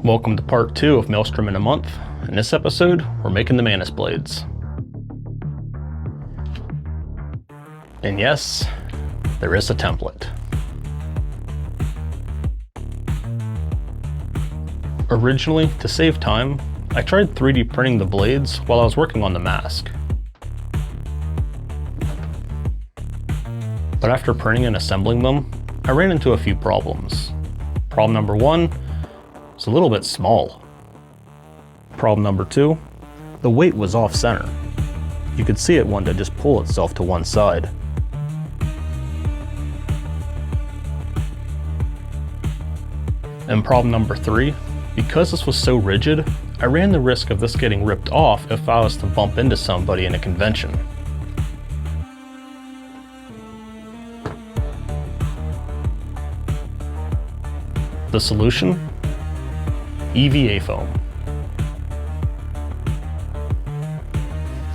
Welcome to part 2 of Maelstrom in a month. In this episode, we're making the Mantis Blades. And yes, there is a template. Originally, to save time, I tried 3D printing the blades while I was working on the mask. But after printing and assembling them, I ran into a few problems. Problem number 1, it's a little bit small. Problem number 2, the weight was off center. You could see it wanted to just pull itself to one side. And problem number 3, because this was so rigid, I ran the risk of this getting ripped off if I was to bump into somebody in a convention. The solution? EVA foam.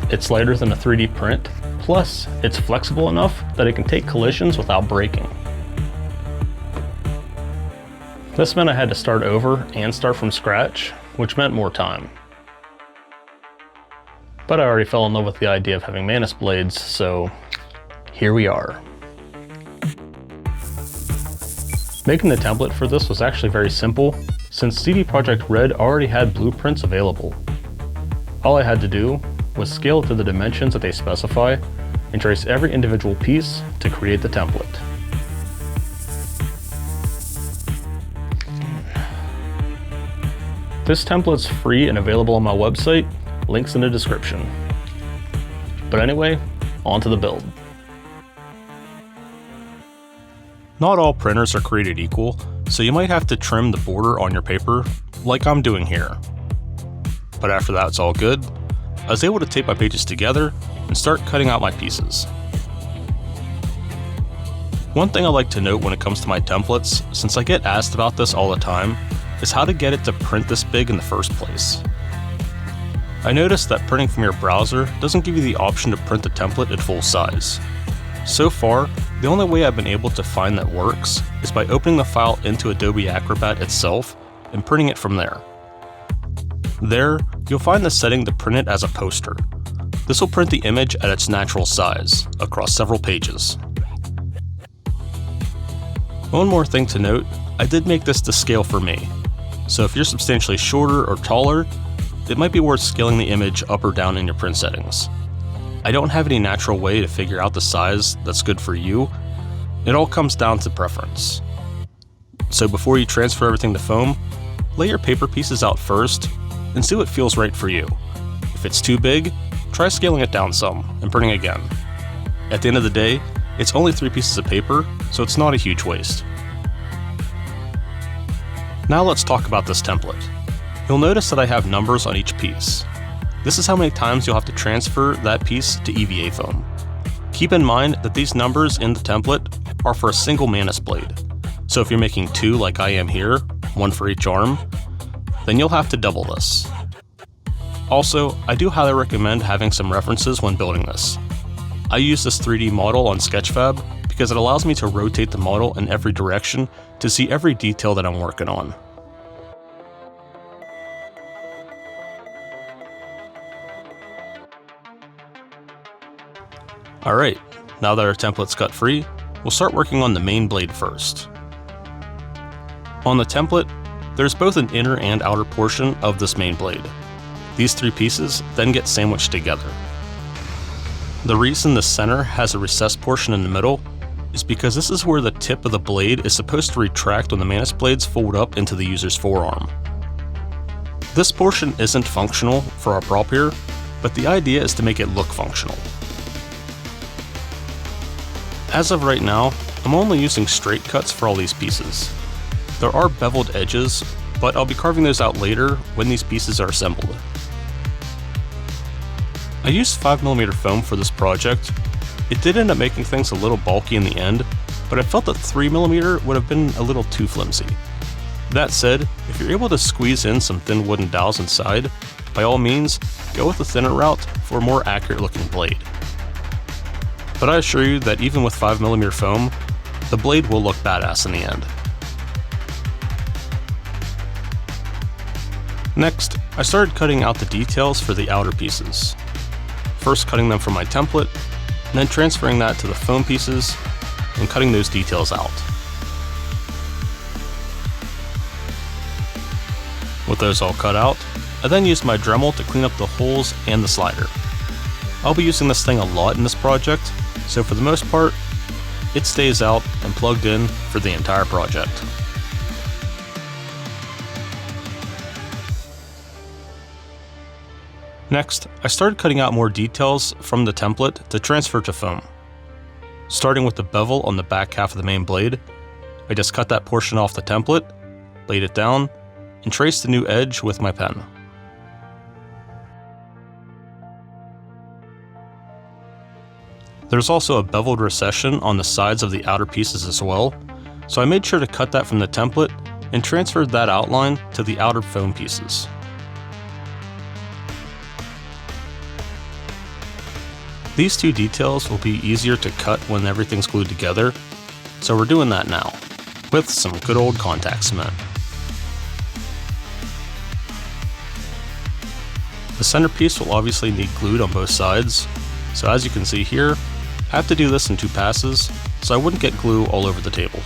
It's lighter than a 3D print, plus it's flexible enough that it can take collisions without breaking. This meant I had to start over and start from scratch, which meant more time. But I already fell in love with the idea of having Mantis Blades, so here we are. Making the template for this was actually very simple, since CD Projekt Red already had blueprints available. All I had to do was scale it to the dimensions that they specify and trace every individual piece to create the template. This template's free and available on my website, links in the description. But anyway, on to the build. Not all printers are created equal, so you might have to trim the border on your paper, like I'm doing here. But after that it's all good, I was able to tape my pages together and start cutting out my pieces. One thing I like to note when it comes to my templates, since I get asked about this all the time, is how to get it to print this big in the first place. I noticed that printing from your browser doesn't give you the option to print the template at full size. So far, the only way I've been able to find that works is by opening the file into Adobe Acrobat itself and printing it from there. There, you'll find the setting to print it as a poster. This will print the image at its natural size, across several pages. One more thing to note, I did make this to scale for me. So if you're substantially shorter or taller, it might be worth scaling the image up or down in your print settings. I don't have any natural way to figure out the size that's good for you. It all comes down to preference. So before you transfer everything to foam, lay your paper pieces out first and see what feels right for you. If it's too big, try scaling it down some and printing again. At the end of the day, it's only 3 pieces of paper, so it's not a huge waste. Now let's talk about this template. You'll notice that I have numbers on each piece. This is how many times you'll have to transfer that piece to EVA foam. Keep in mind that these numbers in the template are for a single Mantis blade. So if you're making 2 like I am here, 1 for each arm, then you'll have to double this. Also, I do highly recommend having some references when building this. I use this 3D model on Sketchfab because it allows me to rotate the model in every direction to see every detail that I'm working on. Alright, now that our template's cut free, we'll start working on the main blade first. On the template, there's both an inner and outer portion of this main blade. These 3 pieces then get sandwiched together. The reason the center has a recessed portion in the middle is because this is where the tip of the blade is supposed to retract when the Mantis blades fold up into the user's forearm. This portion isn't functional for our prop here, but the idea is to make it look functional. As of right now, I'm only using straight cuts for all these pieces. There are beveled edges, but I'll be carving those out later when these pieces are assembled. I used 5mm foam for this project. It did end up making things a little bulky in the end, but I felt that 3mm would have been a little too flimsy. That said, if you're able to squeeze in some thin wooden dowels inside, by all means, go with the thinner route for a more accurate looking blade. But I assure you that even with 5mm foam, the blade will look badass in the end. Next, I started cutting out the details for the outer pieces. First cutting them from my template, and then transferring that to the foam pieces and cutting those details out. With those all cut out, I then used my Dremel to clean up the holes and the slider. I'll be using this thing a lot in this project, so for the most part, it stays out and plugged in for the entire project. Next, I started cutting out more details from the template to transfer to foam. Starting with the bevel on the back half of the main blade, I just cut that portion off the template, laid it down, and traced the new edge with my pen. There's also a beveled recession on the sides of the outer pieces as well, so I made sure to cut that from the template and transferred that outline to the outer foam pieces. These two details will be easier to cut when everything's glued together, so we're doing that now, with some good old contact cement. The centerpiece will obviously need glued on both sides, so as you can see here, I have to do this in 2 passes, so I wouldn't get glue all over the table.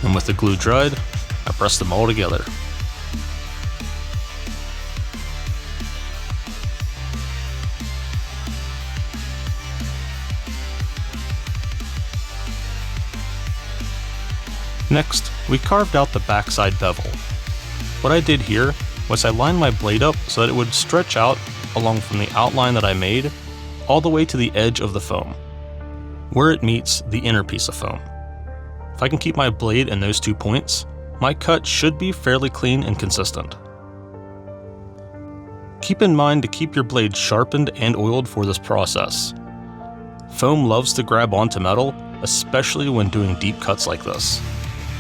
And with the glue dried, I press them all together. Next, we carved out the backside bevel. What I did here was I lined my blade up so that it would stretch out along from the outline that I made all the way to the edge of the foam, where it meets the inner piece of foam. If I can keep my blade in those 2 points, my cut should be fairly clean and consistent. Keep in mind to keep your blade sharpened and oiled for this process. Foam loves to grab onto metal, especially when doing deep cuts like this.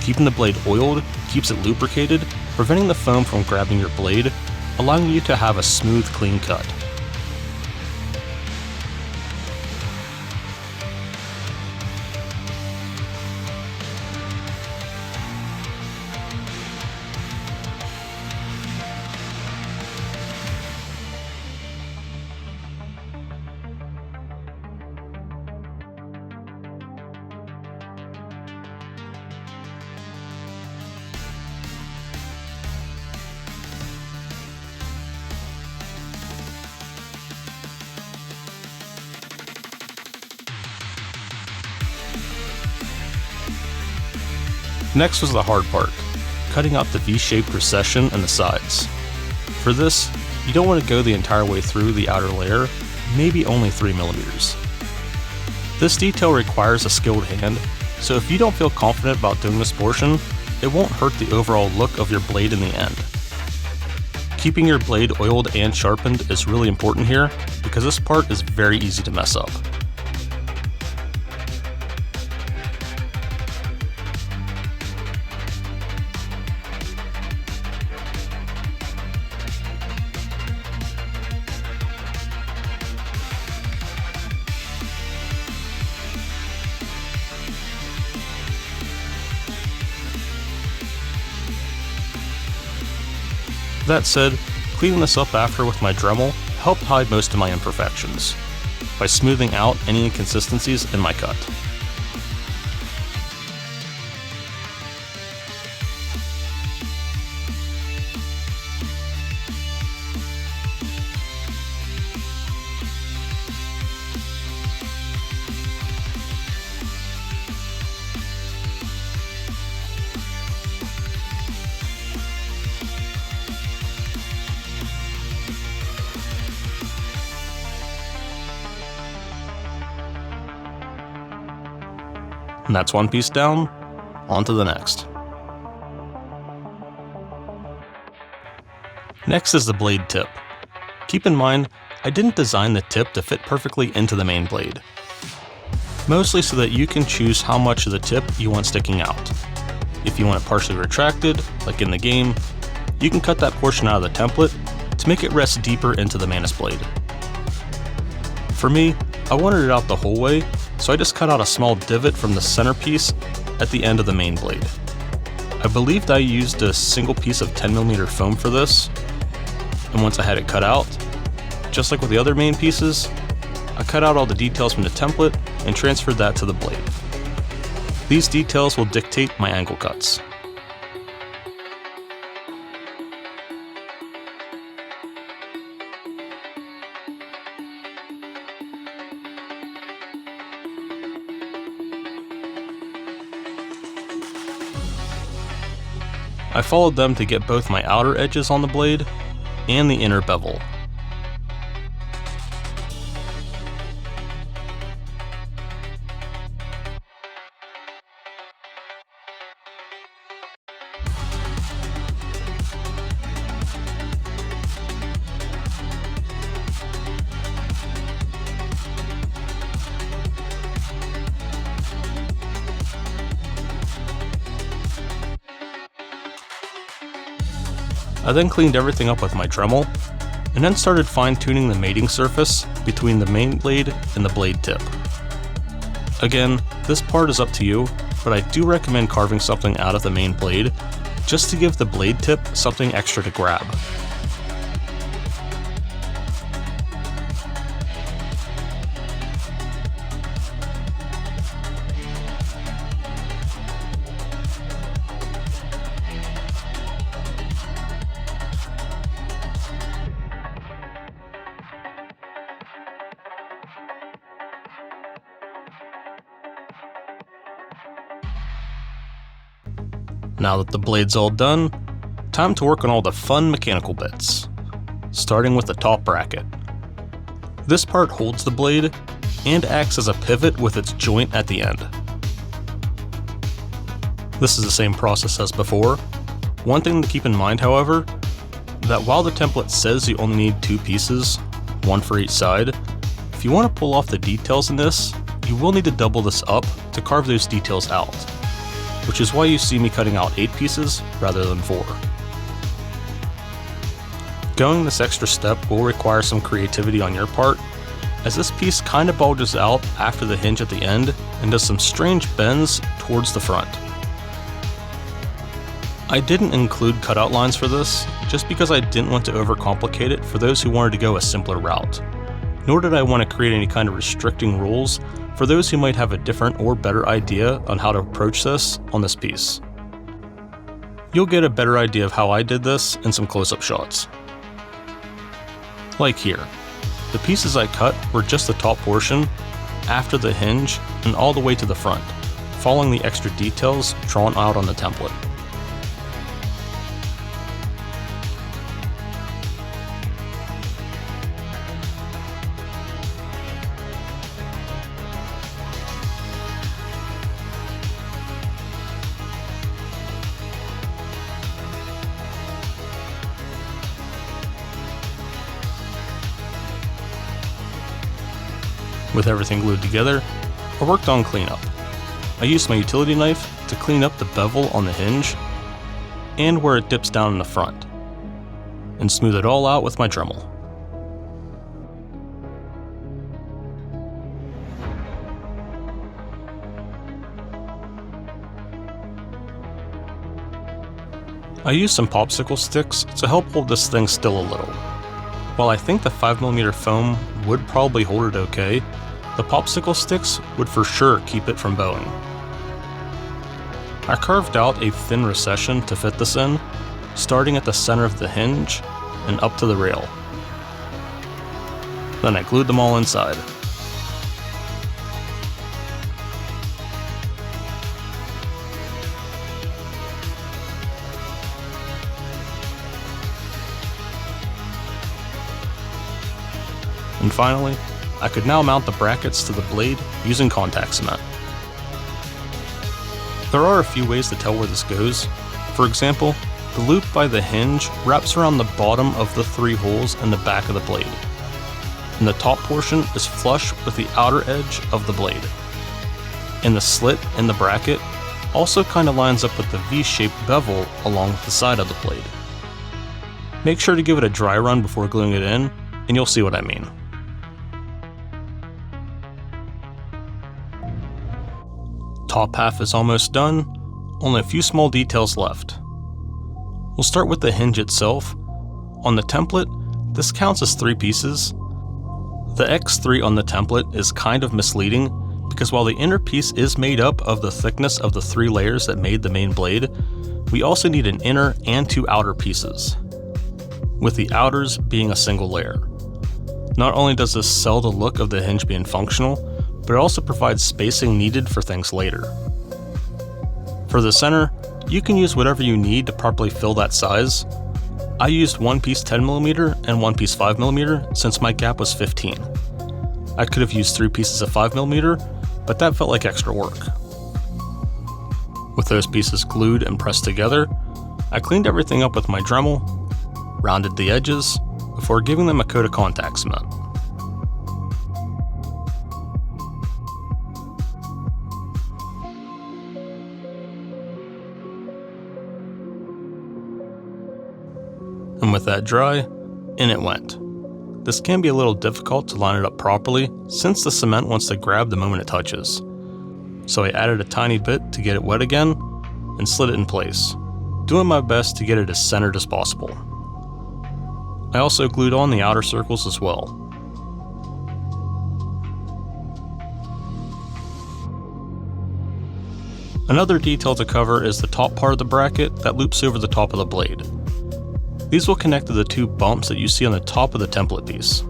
Keeping the blade oiled keeps it lubricated, preventing the foam from grabbing your blade, allowing you to have a smooth, clean cut. Next was the hard part, cutting out the V-shaped recession in the sides. For this, you don't want to go the entire way through the outer layer, maybe only 3mm. This detail requires a skilled hand, so if you don't feel confident about doing this portion, it won't hurt the overall look of your blade in the end. Keeping your blade oiled and sharpened is really important here, because this part is very easy to mess up. That said, cleaning this up after with my Dremel helped hide most of my imperfections, by smoothing out any inconsistencies in my cut. And that's one piece down, on to the next. Next is the blade tip. Keep in mind, I didn't design the tip to fit perfectly into the main blade, mostly so that you can choose how much of the tip you want sticking out. If you want it partially retracted, like in the game, you can cut that portion out of the template to make it rest deeper into the Mantis Blade. For me, I wanted it out the whole way, so I just cut out a small divot from the centerpiece at the end of the main blade. I believed I used a single piece of 10mm foam for this, and once I had it cut out, just like with the other main pieces, I cut out all the details from the template and transferred that to the blade. These details will dictate my angle cuts. I followed them to get both my outer edges on the blade and the inner bevel. I then cleaned everything up with my Dremel, and then started fine-tuning the mating surface between the main blade and the blade tip. Again, this part is up to you, but I do recommend carving something out of the main blade just to give the blade tip something extra to grab. Now that the blade's all done, time to work on all the fun mechanical bits, starting with the top bracket. This part holds the blade and acts as a pivot with its joint at the end. This is the same process as before. One thing to keep in mind, however, that while the template says you only need 2 pieces, one for each side, if you want to pull off the details in this, you will need to double this up to carve those details out, which is why you see me cutting out 8 pieces rather than 4. Going this extra step will require some creativity on your part, as this piece kinda bulges out after the hinge at the end and does some strange bends towards the front. I didn't include cutout lines for this, just because I didn't want to overcomplicate it for those who wanted to go a simpler route, nor did I want to create any kind of restricting rules for those who might have a different or better idea on how to approach this on this piece. You'll get a better idea of how I did this in some close-up shots. Like here, the pieces I cut were just the top portion, after the hinge, and all the way to the front, following the extra details drawn out on the template. With everything glued together, I worked on cleanup. I used my utility knife to clean up the bevel on the hinge and where it dips down in the front, and smooth it all out with my Dremel. I used some popsicle sticks to help hold this thing still a little. While I think the 5mm foam would probably hold it okay, the popsicle sticks would for sure keep it from bowing. I carved out a thin recession to fit this in, starting at the center of the hinge and up to the rail. Then I glued them all inside. And finally, I could now mount the brackets to the blade using contact cement. There are a few ways to tell where this goes. For example, The loop by the hinge wraps around the bottom of the 3 holes in the back of the blade, and the top portion is flush with the outer edge of the blade. And the slit in the bracket also kind of lines up with the V-shaped bevel along the side of the blade. Make sure to give it a dry run before gluing it in, and you'll see what I mean. Top half is almost done, only a few small details left. We'll start with the hinge itself. On the template, this counts as 3 pieces. The X3 on the template is kind of misleading because while the inner piece is made up of the thickness of the 3 layers that made the main blade, we also need an inner and 2 outer pieces, with the outers being a single layer. Not only does this sell the look of the hinge being functional, but it also provides spacing needed for things later. For the center, you can use whatever you need to properly fill that size. I used one piece 10mm and one piece 5mm since my gap was 15. I could have used 3 pieces of 5mm, but that felt like extra work. With those pieces glued and pressed together, I cleaned everything up with my Dremel, rounded the edges, before giving them a coat of contact cement. And with that dry, in it went. This can be a little difficult to line it up properly since the cement wants to grab the moment it touches. So I added a tiny bit to get it wet again and slid it in place, doing my best to get it as centered as possible. I also glued on the outer circles as well. Another detail to cover is the top part of the bracket that loops over the top of the blade. These will connect to the 2 bumps that you see on the top of the template piece.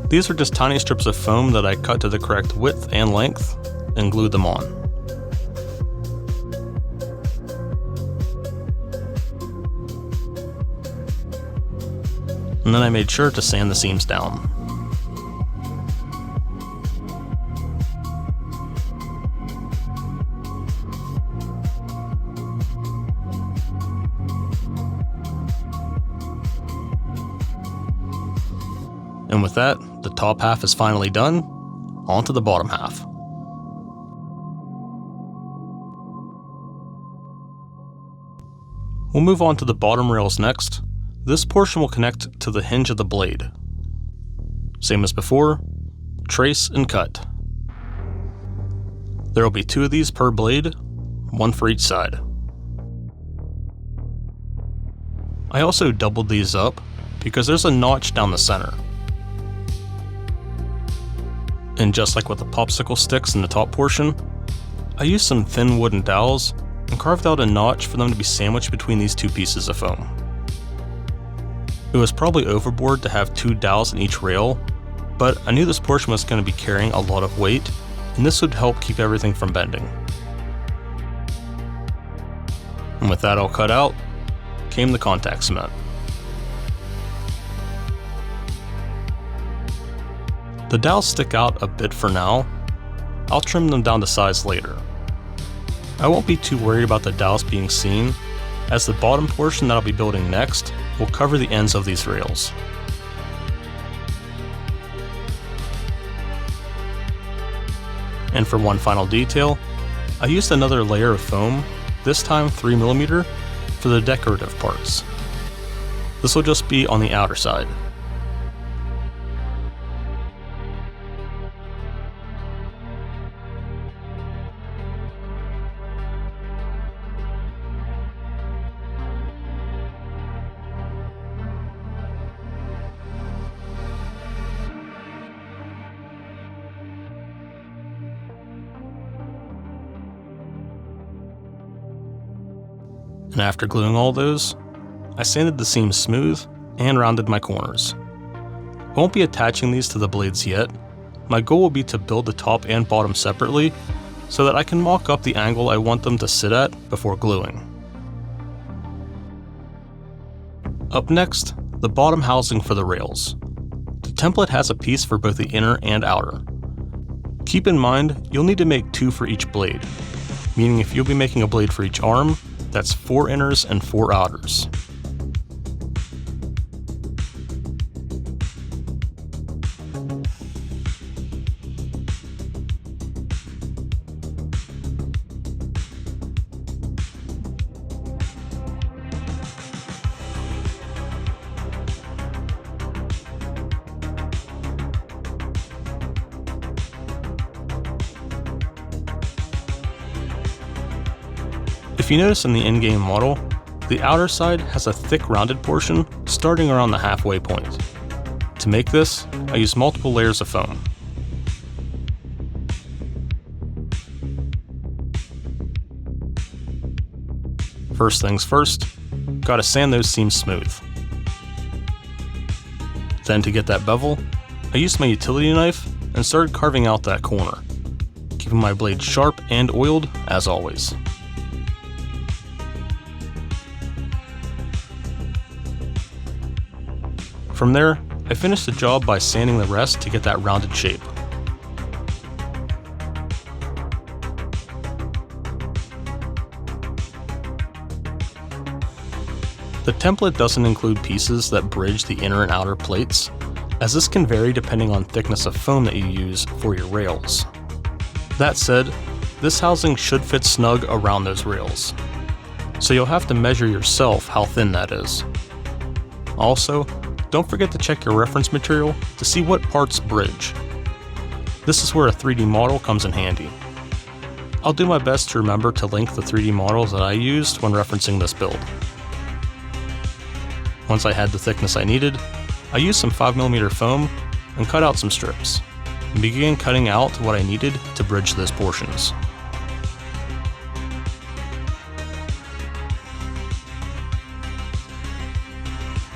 These are just tiny strips of foam that I cut to the correct width and length and glued them on. And then I made sure to sand the seams down. And with that, the top half is finally done. On to the bottom half. We'll move on to the bottom rails next. This portion will connect to the hinge of the blade. Same as before, trace and cut. There will be 2 of these per blade, 1 for each side. I also doubled these up because there's a notch down the center. And just like with the popsicle sticks in the top portion, I used some thin wooden dowels and carved out a notch for them to be sandwiched between these 2 pieces of foam. It was probably overboard to have 2 dowels in each rail, but I knew this portion was going to be carrying a lot of weight, and this would help keep everything from bending. And with that all cut out, came the contact cement. The dowels stick out a bit for now. I'll trim them down to size later. I won't be too worried about the dowels being seen, as the bottom portion that I'll be building next will cover the ends of these rails. And for one final detail, I used another layer of foam, this time 3mm, for the decorative parts. This will just be on the outer side. And after gluing all those, I sanded the seams smooth and rounded my corners. I won't be attaching these to the blades yet. My goal will be to build the top and bottom separately so that I can mock up the angle I want them to sit at before gluing. Up next, the bottom housing for the rails. To template has a piece for both the inner and outer. Keep in mind, you'll need to make 2 for each blade, meaning if you'll be making a blade for each arm, that's 4 inners and 4 outers. If you notice in the in-game model, the outer side has a thick rounded portion starting around the halfway point. To make this, I use multiple layers of foam. First things first, gotta sand those seams smooth. Then to get that bevel, I used my utility knife and started carving out that corner, keeping my blade sharp and oiled as always. From there, I finished the job by sanding the rest to get that rounded shape. The template doesn't include pieces that bridge the inner and outer plates, as this can vary depending on thickness of foam that you use for your rails. That said, this housing should fit snug around those rails, so you'll have to measure yourself how thin that is. Also, don't forget to check your reference material to see what parts bridge. This is where a 3D model comes in handy. I'll do my best to remember to link the 3D models that I used when referencing this build. Once I had the thickness I needed, I used some 5mm foam and cut out some strips, and began cutting out what I needed to bridge those portions.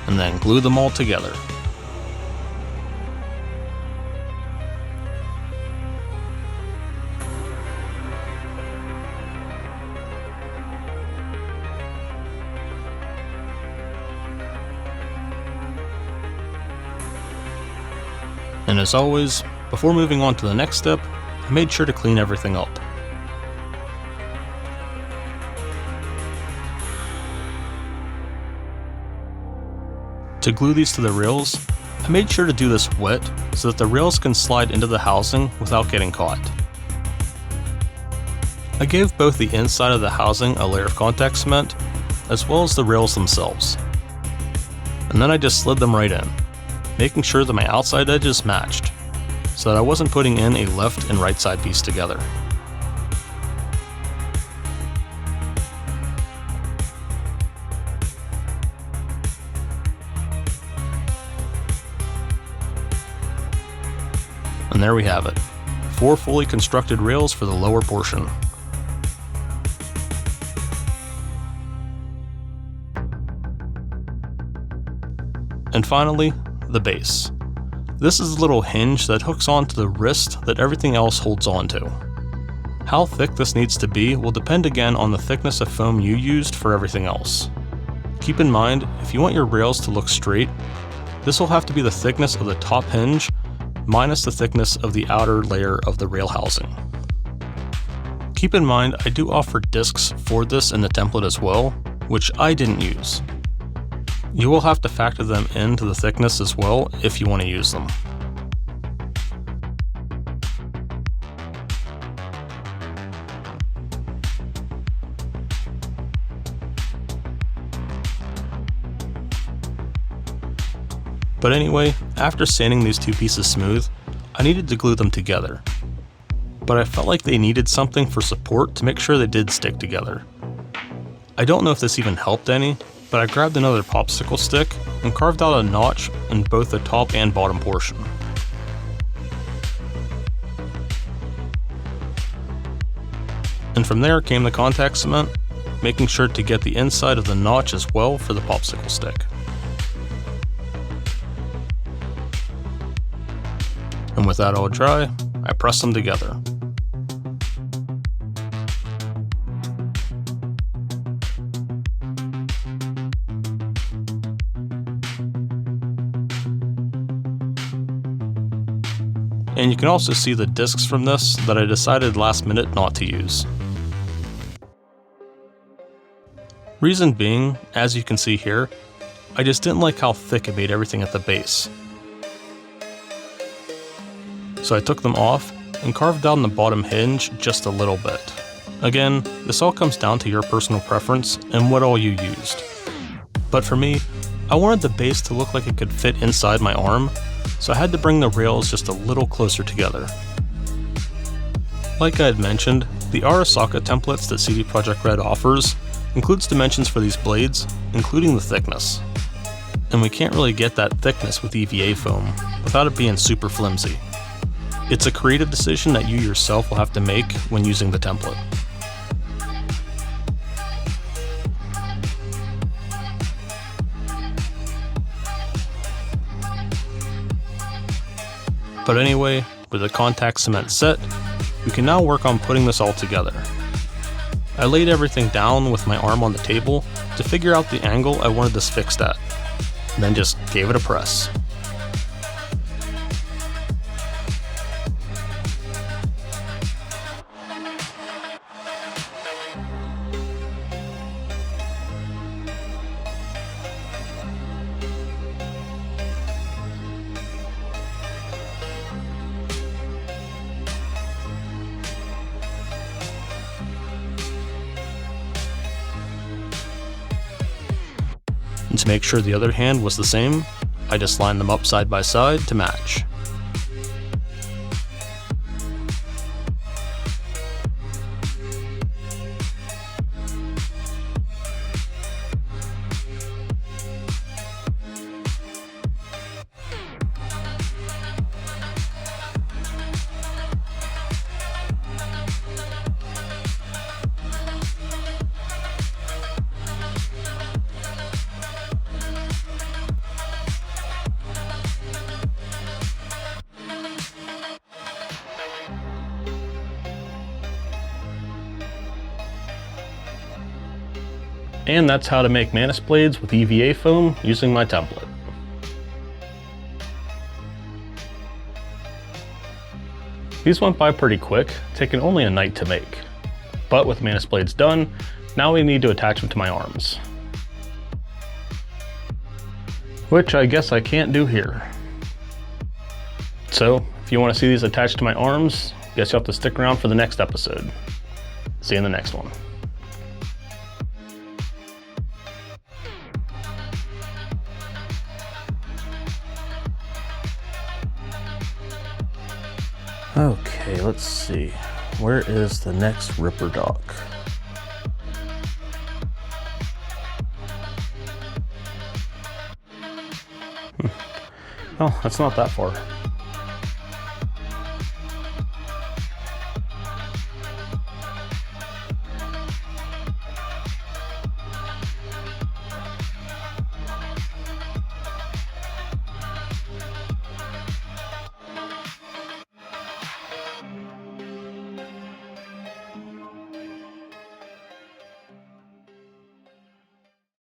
And then glue them all together. And as always, before moving on to the next step, I made sure to clean everything up. To glue these to the rails, I made sure to do this wet so that the rails can slide into the housing without getting caught. I gave both the inside of the housing a layer of contact cement, as well as the rails themselves. And then I just slid them right in, making sure that my outside edges matched, so that I wasn't putting in a left and right side piece together. And there we have it, 4 fully constructed rails for the lower portion. And finally, the base. This is a little hinge that hooks onto the wrist that everything else holds onto. How thick this needs to be will depend again on the thickness of foam you used for everything else. Keep in mind, if you want your rails to look straight, this will have to be the thickness of the top hinge minus the thickness of the outer layer of the rail housing. Keep in mind, I do offer discs for this in the template as well, which I didn't use. You will have to factor them into the thickness as well if you want to use them. But anyway, after sanding these 2 pieces smooth, I needed to glue them together. But I felt like they needed something for support to make sure they did stick together. I don't know if this even helped any, but I grabbed another popsicle stick and carved out a notch in both the top and bottom portion. And from there came the contact cement, making sure to get the inside of the notch as well for the popsicle stick. And with that all dry, I press them together. and you can also see the discs from this that I decided last minute not to use. Reason being, as you can see here, I just didn't like how thick it made everything at the base. So I took them off and carved down the bottom hinge just a little bit. Again, this all comes down to your personal preference and what all you used. But for me, I wanted the base to look like it could fit inside my arm, so I had to bring the rails just a little closer together. Like I had mentioned, the Arasaka templates that CD Projekt Red offers includes dimensions for these blades, including the thickness. And we can't really get that thickness with EVA foam without it being super flimsy. It's a creative decision that you yourself will have to make when using the template. But anyway, with the contact cement set, we can now work on putting this all together. I laid everything down with my arm on the table to figure out the angle I wanted this fixed at, and then just gave it a press. And to make sure the other hand was the same, I just lined them up side by side to match. And that's how to make Mantis Blades with EVA foam using my template. These went by pretty quick, taking only a night to make. But with Mantis Blades done, now we need to attach them to my arms. Which I guess I can't do here. So, if you want to see these attached to my arms, guess you'll have to stick around for the next episode. See you in the next one. Okay, let's see. Where is the next Ripper dock? Oh, that's not that far.